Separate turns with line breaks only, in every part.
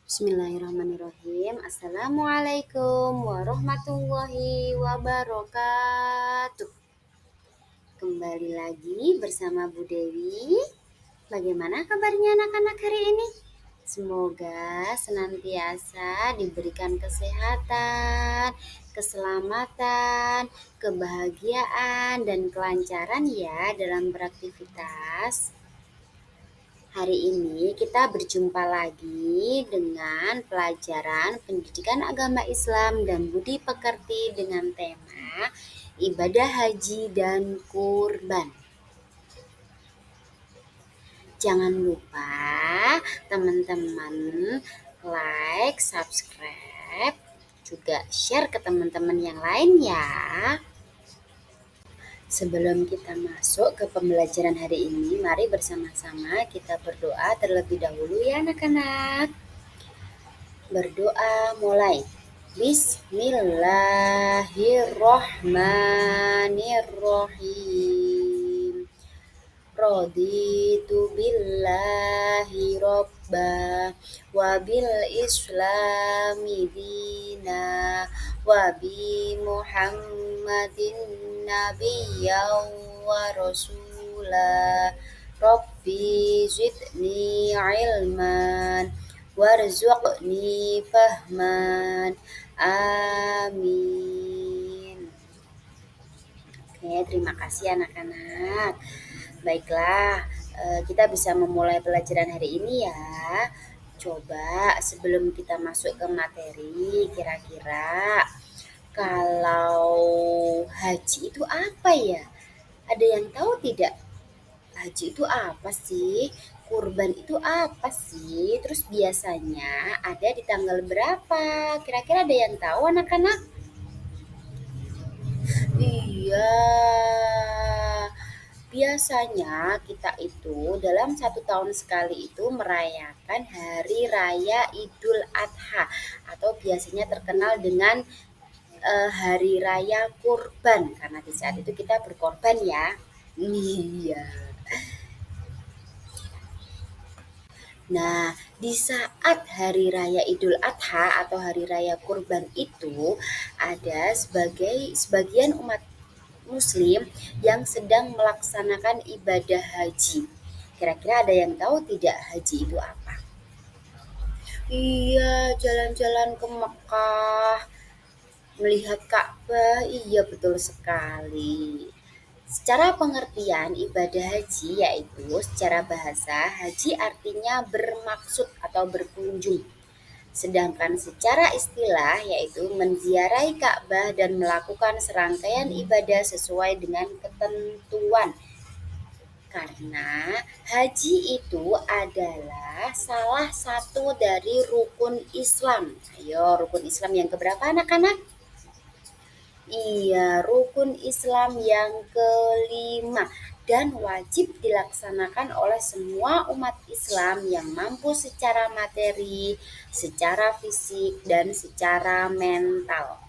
Bismillahirrahmanirrahim. Assalamualaikum warahmatullahi wabarakatuh. Kembali lagi bersama Bu Dewi. Bagaimana kabarnya anak-anak hari ini? Semoga senantiasa diberikan kesehatan, keselamatan, kebahagiaan, dan kelancaran ya dalam beraktivitas. Hari ini kita berjumpa lagi dengan pelajaran Pendidikan Agama Islam dan Budi Pekerti dengan tema Ibadah Haji dan Kurban. Jangan lupa teman-teman like, subscribe, juga share ke teman-teman yang lain ya. Sebelum kita masuk ke pembelajaran hari ini, mari bersama-sama kita berdoa terlebih dahulu ya anak-anak. Berdoa mulai. Bismillahirrahmanirrahim. Raditu billahi robba wa bil islami dina wa bi muhammadin nabiyya wa rasula. Rabbi zidni ilman warzuqni fahman. Amin. Oke, terima kasih anak-anak. Baiklah, kita bisa memulai pelajaran hari ini ya. Coba sebelum kita masuk ke materi, kira-kira kalau haji itu apa ya? Ada yang tahu tidak? Haji itu apa sih? Kurban itu apa sih? Terus biasanya ada di tanggal berapa? Kira-kira ada yang tahu anak-anak? Iya. Biasanya kita itu dalam 1 tahun sekali itu merayakan Hari Raya Idul Adha atau biasanya terkenal dengan Hari Raya Kurban karena di saat itu kita berkorban ya. Iya. Nah, di saat Hari Raya Idul Adha atau Hari Raya Kurban itu ada sebagian umat Muslim yang sedang melaksanakan ibadah haji. Kira-kira ada yang tahu tidak haji itu apa? Iya, jalan-jalan ke Mekah, melihat Ka'bah. Iya, betul sekali. Secara pengertian ibadah haji yaitu secara bahasa haji artinya bermaksud atau berkunjung. Sedangkan secara istilah yaitu menziarahi Ka'bah dan melakukan serangkaian ibadah sesuai dengan ketentuan. Karena haji itu adalah salah satu dari rukun Islam. Ayo, rukun Islam yang keberapa anak-anak? Iya, rukun Islam yang kelima dan wajib dilaksanakan oleh semua umat Islam yang mampu secara materi, secara fisik, dan secara mental.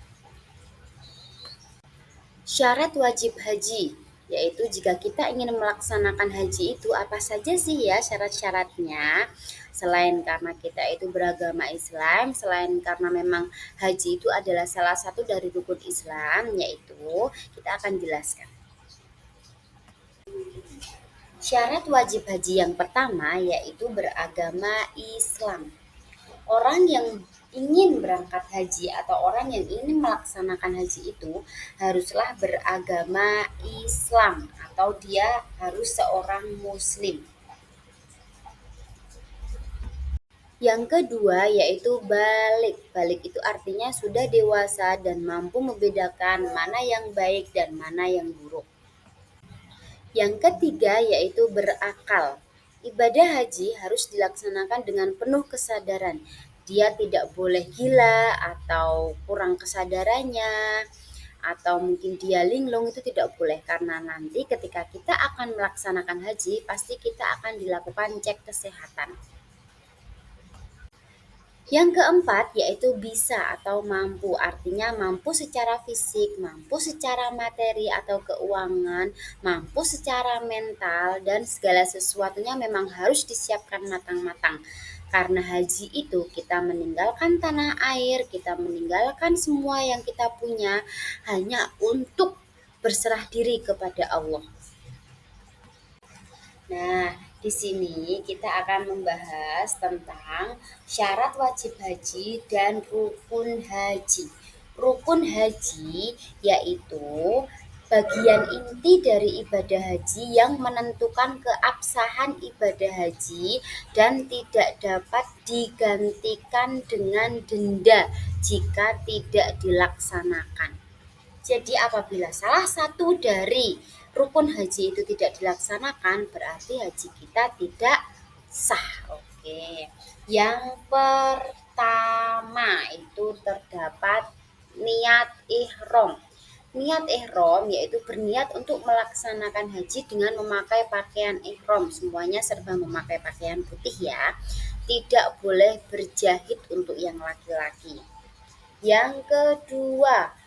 Syarat wajib haji, yaitu jika kita ingin melaksanakan haji itu apa saja sih ya syarat-syaratnya? Selain karena kita itu beragama Islam, selain karena memang haji itu adalah salah satu dari rukun Islam, yaitu kita akan jelaskan. Syarat wajib haji yang pertama yaitu beragama Islam. Orang yang ingin berangkat haji atau orang yang ingin melaksanakan haji itu haruslah beragama Islam atau dia harus seorang muslim. Yang kedua yaitu balik. Balik itu artinya sudah dewasa dan mampu membedakan mana yang baik dan mana yang buruk. Yang ketiga yaitu berakal. Ibadah haji harus dilaksanakan dengan penuh kesadaran. Dia tidak boleh gila atau kurang kesadarannya atau mungkin dia linglung, itu tidak boleh karena nanti ketika kita akan melaksanakan haji pasti kita akan dilakukan cek kesehatan. Yang keempat yaitu bisa atau mampu, artinya mampu secara fisik, mampu secara materi atau keuangan, mampu secara mental, dan segala sesuatunya memang harus disiapkan matang-matang. Karena haji itu kita meninggalkan tanah air, kita meninggalkan semua yang kita punya hanya untuk berserah diri kepada Allah. Nah, di sini kita akan membahas tentang syarat wajib haji dan rukun haji. Rukun haji yaitu bagian inti dari ibadah haji yang menentukan keabsahan ibadah haji dan tidak dapat digantikan dengan denda jika tidak dilaksanakan. Jadi apabila salah satu dari rukun haji itu tidak dilaksanakan, berarti haji kita tidak sah. Oke. Yang pertama itu terdapat niat ihram. Niat ihram yaitu berniat untuk melaksanakan haji dengan memakai pakaian ihram. Semuanya serba memakai pakaian putih ya. Tidak boleh berjahit untuk yang laki-laki. Yang kedua,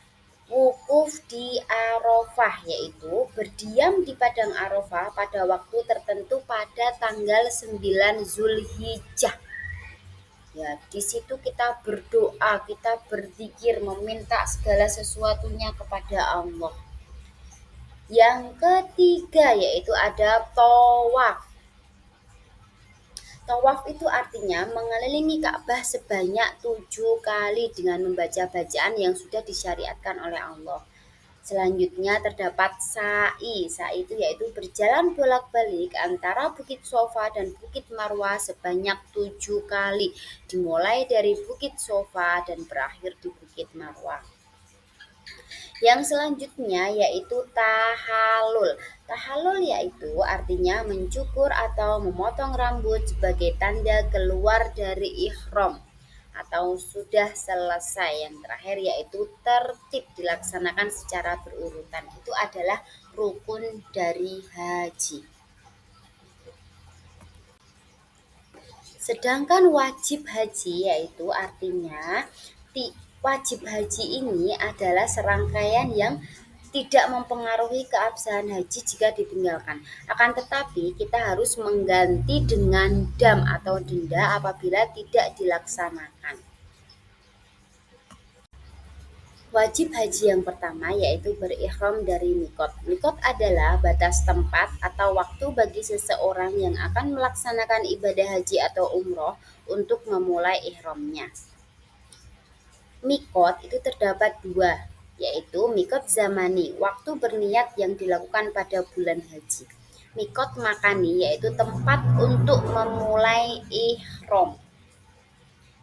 wukuf di Arafah yaitu berdiam di padang Arafah pada waktu tertentu pada tanggal 9 Zulhijjah. Ya, di situ kita berdoa, kita berzikir, meminta segala sesuatunya kepada Allah. Yang ketiga yaitu ada tawaf. Tawaf itu artinya mengelilingi Ka'bah sebanyak 7 kali dengan membaca bacaan yang sudah disyariatkan oleh Allah. Selanjutnya terdapat sa'i. Sa'i itu yaitu berjalan bolak-balik antara Bukit Sofa dan Bukit Marwah sebanyak 7 kali, dimulai dari Bukit Sofa dan berakhir di Bukit Marwah. Yang selanjutnya yaitu tahallul. Tahallul yaitu artinya mencukur atau memotong rambut sebagai tanda keluar dari ihram atau sudah selesai. Yang terakhir yaitu tertib, dilaksanakan secara berurutan. Itu adalah rukun dari haji. Sedangkan wajib haji yaitu artinya wajib haji ini adalah serangkaian yang tidak mempengaruhi keabsahan haji jika ditinggalkan. Akan tetapi kita harus mengganti dengan dam atau denda apabila tidak dilaksanakan. Wajib haji yang pertama yaitu berihram dari mikot. Mikot adalah batas tempat atau waktu bagi seseorang yang akan melaksanakan ibadah haji atau umroh untuk memulai ihramnya. Mikot itu terdapat dua, yaitu mikot zamani, waktu berniat yang dilakukan pada bulan haji. Mikot makani, yaitu tempat untuk memulai ihram.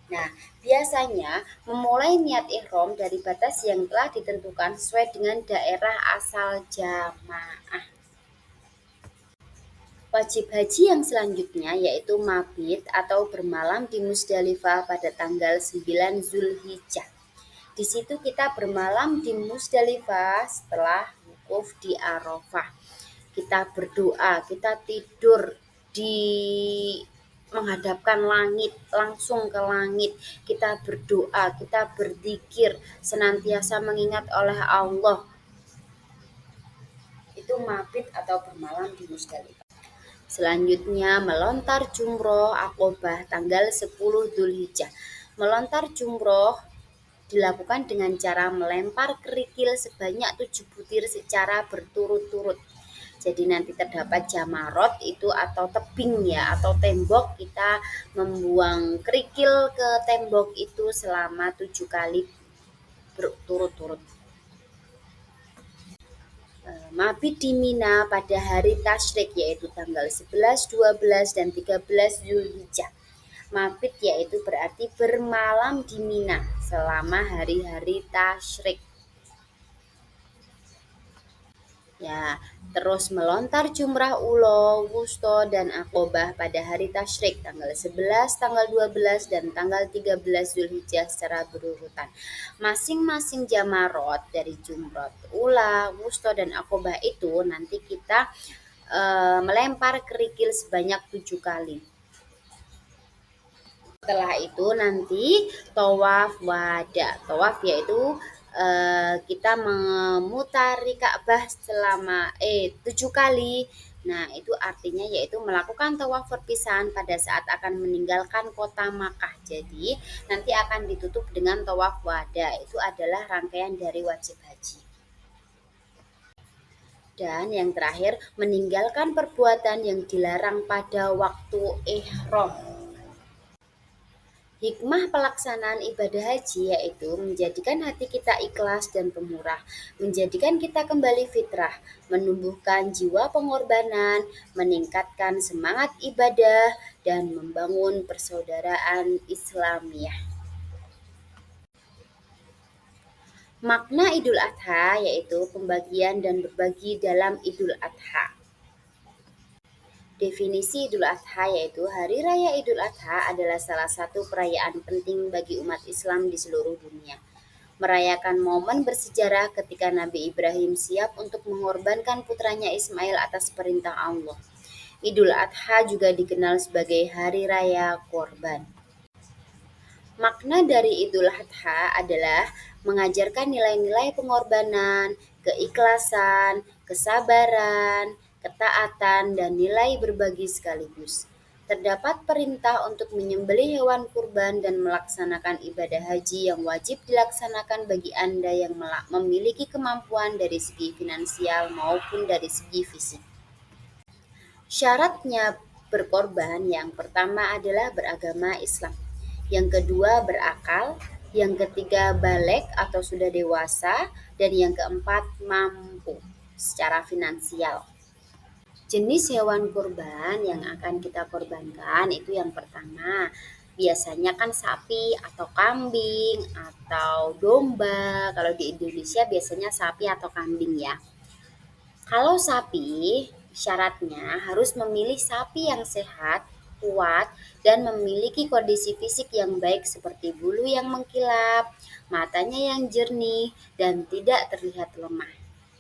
Nah, biasanya memulai niat ihram dari batas yang telah ditentukan sesuai dengan daerah asal jamaah. Wajib haji yang selanjutnya yaitu mabit atau bermalam di Musdalifah pada tanggal 9 Zulhijjah. Di situ kita bermalam di Musdalifah setelah wukuf di Arafah. Kita berdoa, kita tidur di menghadapkan langit, langsung ke langit. Kita berdoa, kita berzikir, senantiasa mengingat oleh Allah. Itu mabit atau bermalam di Musdalifah. Selanjutnya melontar jumroh Aqobah tanggal 10 Dzulhijjah. Melontar jumroh dilakukan dengan cara melempar kerikil sebanyak 7 butir secara berturut-turut. Jadi nanti terdapat jamarot itu atau tebing ya atau tembok, kita membuang kerikil ke tembok itu selama 7 kali berturut-turut. Mabit di Mina pada hari tasyrik yaitu tanggal 11, 12, dan 13 Zulhijjah. Mabit yaitu berarti bermalam di Mina selama hari-hari tasyrik. Ya, terus melontar jumrah ulo, wusto, dan akobah pada hari tasyrik tanggal 11, tanggal 12, dan tanggal 13 Zulhijjah secara berurutan. Masing-masing jamarot dari jumrah ula, wusto, dan akobah itu nanti kita melempar kerikil sebanyak 7 kali. Setelah itu nanti tawaf wada. Tawaf yaitu kita memutari Ka'bah selama 7 kali Nah, itu artinya yaitu melakukan tawaf perpisahan pada saat akan meninggalkan kota Makkah. Jadi, nanti akan ditutup dengan tawaf wada. Itu adalah rangkaian dari wajib haji. Dan yang terakhir, meninggalkan perbuatan yang dilarang pada waktu ihram. Hikmah pelaksanaan ibadah haji yaitu menjadikan hati kita ikhlas dan pemurah, menjadikan kita kembali fitrah, menumbuhkan jiwa pengorbanan, meningkatkan semangat ibadah, dan membangun persaudaraan Islamiyah. Makna Idul Adha yaitu pembagian dan berbagi dalam Idul Adha. Definisi Idul Adha yaitu Hari Raya Idul Adha adalah salah satu perayaan penting bagi umat Islam di seluruh dunia. Merayakan momen bersejarah ketika Nabi Ibrahim siap untuk mengorbankan putranya Ismail atas perintah Allah. Idul Adha juga dikenal sebagai Hari Raya Korban. Makna dari Idul Adha adalah mengajarkan nilai-nilai pengorbanan, keikhlasan, kesabaran, ketaatan, dan nilai berbagi sekaligus. Terdapat perintah untuk menyembelih hewan kurban dan melaksanakan ibadah haji yang wajib dilaksanakan bagi Anda yang memiliki kemampuan dari segi finansial maupun dari segi fisik. Syaratnya berkorban yang pertama adalah beragama Islam, yang kedua berakal, yang ketiga balik atau sudah dewasa, dan yang keempat mampu secara finansial. Jenis hewan kurban yang akan kita korbankan itu yang pertama, biasanya kan sapi atau kambing atau domba. Kalau di Indonesia biasanya sapi atau kambing ya. Kalau sapi, syaratnya harus memilih sapi yang sehat, kuat, dan memiliki kondisi fisik yang baik seperti bulu yang mengkilap, matanya yang jernih, dan tidak terlihat lemah.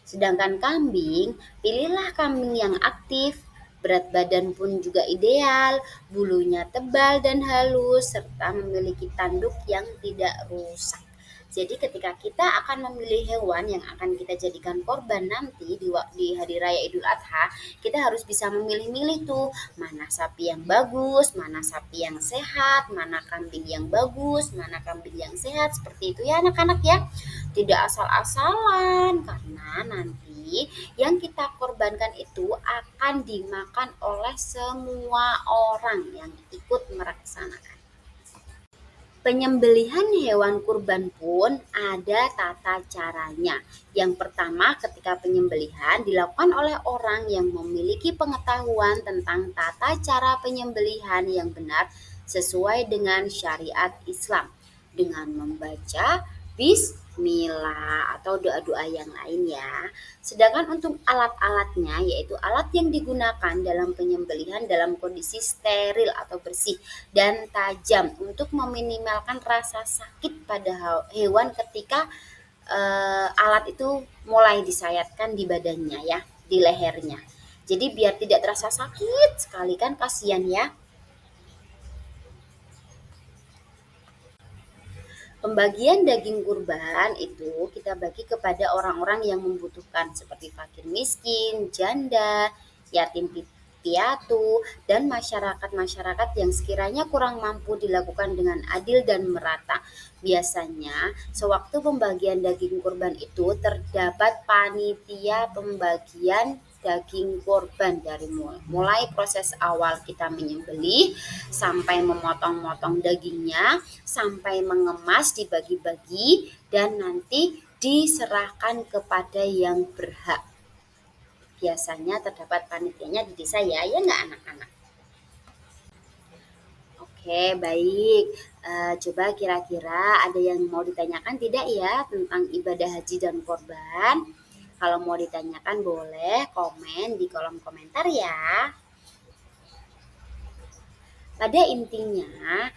Sedangkan kambing, pilihlah kambing yang aktif, berat badan pun juga ideal, bulunya tebal dan halus, serta memiliki tanduk yang tidak rusak. Jadi ketika kita akan memilih hewan yang akan kita jadikan korban nanti di hari raya Idul Adha, kita harus bisa memilih-milih tuh mana sapi yang bagus, mana sapi yang sehat, mana kambing yang bagus, mana kambing yang sehat, seperti itu ya anak-anak ya. Tidak asal-asalan karena nanti yang kita korbankan itu akan dimakan oleh semua orang yang ikut melaksanakan. Penyembelihan hewan kurban pun ada tata caranya. Yang pertama, ketika penyembelihan dilakukan oleh orang yang memiliki pengetahuan tentang tata cara penyembelihan yang benar sesuai dengan syariat Islam dengan membaca Bismillah atau doa-doa yang lain ya. Sedangkan untuk alat-alatnya yaitu alat yang digunakan dalam penyembelihan dalam kondisi steril atau bersih dan tajam untuk meminimalkan rasa sakit pada hewan ketika alat itu mulai disayatkan di badannya ya, di lehernya. Jadi biar tidak terasa sakit sekali kan kasihan ya. Pembagian daging kurban itu kita bagi kepada orang-orang yang membutuhkan seperti fakir miskin, janda, yatim piatu, dan masyarakat-masyarakat yang sekiranya kurang mampu dilakukan dengan adil dan merata. Biasanya, sewaktu pembagian daging kurban itu terdapat panitia pembagian daging kurban dari mulai proses awal kita menyembelih sampai memotong-motong dagingnya, sampai mengemas dibagi-bagi dan nanti diserahkan kepada yang berhak. Biasanya terdapat panitianya di desa ya nggak anak-anak? Oke, baik. Coba kira-kira ada yang mau ditanyakan tidak ya tentang ibadah haji dan korban? Kalau mau ditanyakan boleh komen di kolom komentar ya. Pada intinya,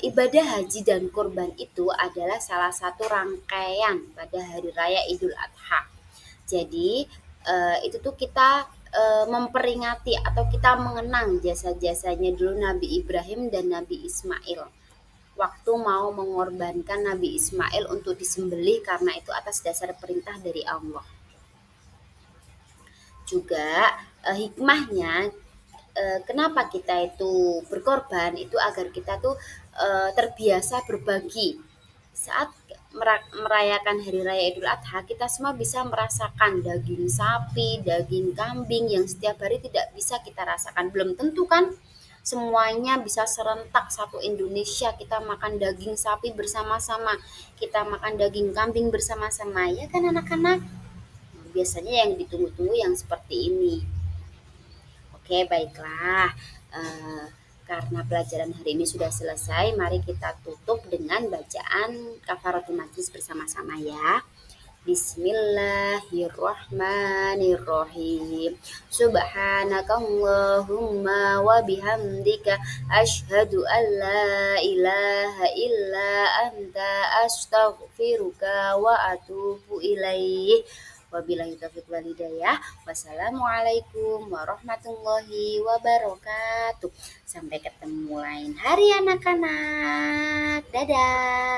ibadah haji dan kurban itu adalah salah satu rangkaian pada hari raya Idul Adha. Jadi itu tuh kita memperingati atau kita mengenang jasa-jasanya dulu Nabi Ibrahim dan Nabi Ismail. Waktu mau mengorbankan Nabi Ismail untuk disembelih karena itu atas dasar perintah dari Allah. Juga hikmahnya, kenapa kita itu berkorban itu agar kita tuh terbiasa berbagi. Saat merayakan hari raya Idul Adha, kita semua bisa merasakan daging sapi, daging kambing yang setiap hari tidak bisa kita rasakan. Belum tentu kan semuanya bisa serentak satu Indonesia kita makan daging sapi bersama-sama, kita makan daging kambing bersama-sama, ya kan anak-anak? Biasanya yang ditunggu-tunggu yang seperti ini. Oke, baiklah. Eh, karena pelajaran hari ini sudah selesai, mari kita tutup dengan bacaan kafaratul majlis bersama-sama ya. Bismillahirrahmanirrahim. Subhanakallahumma wa bihamdika asyhadu an la ilaha illa anta astaghfiruka wa atubu ilaih. Wabillahi taufiq wal hidayah. Wassalamualaikum warahmatullahi wabarakatuh. Sampai ketemu lain hari anak-anak. Dadah.